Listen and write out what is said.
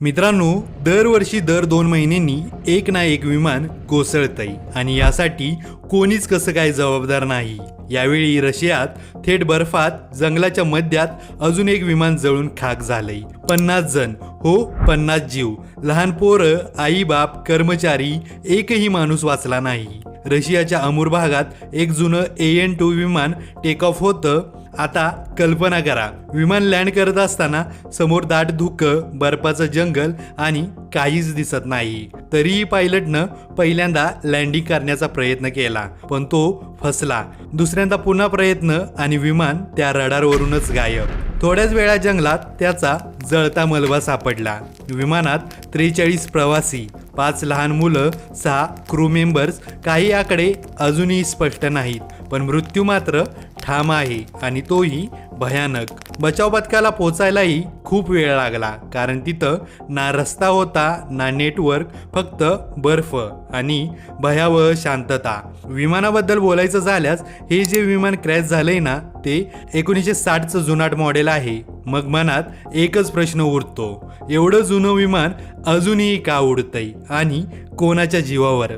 मित्रांनो, दरवर्षी दर 2 महिन्यांनी एक ना एक विमान कोसळतंय आणि यासाठी कोणीच कसं काय जबाबदार नाही. यावेळी रशियात थेट बर्फात जंगलाच्या मध्यात अजून एक विमान जळून खाक झालंय. 50 जण, हो 50 जीव, लहान पोरं, आई बाप, कर्मचारी, एकही माणूस वाचला नाही. रशियाच्या अमूर भागात एक जुनं AN-2 विमान टेक ऑफ होतं. आता कल्पना करा, विमान लँड करत असताना समोर दाट धुकं, बर्फाचं जंगल आणि काहीच दिसत नाही. तरीही पायलटनं पहिल्यांदा लँडिंग करण्याचा प्रयत्न केला, पण तो फसला. दुसऱ्यांदा पुन्हा प्रयत्न आणि विमान त्या रडारवरूनच गायब. थोड्याच वेळा जंगलात त्याचा जळता मलबा सापडला. विमानात 43 प्रवासी, 5 लहान मुलं, 6 क्रू मेंबर्स. काही आकडे अजूनही स्पष्ट नाहीत, पण मृत्यू मात्र ठाम आहे आणि तोही भयानक. बचाव पथकाला पोचायलाही खूप वेळ लागला, कारण तिथं ना रस्ता होता, ना नेटवर्क, फक्त बर्फ आणि भयावह शांतता. विमानाबद्दल बोलायचं झाल्यास, हे जे विमान क्रॅश झालंय ना, ते 1960चं जुनाट मॉडेल आहे. मग मनात एकच प्रश्न उरतो, एवढं जुनं विमान अजूनही का उडतंय आणि कोणाच्या जीवावर?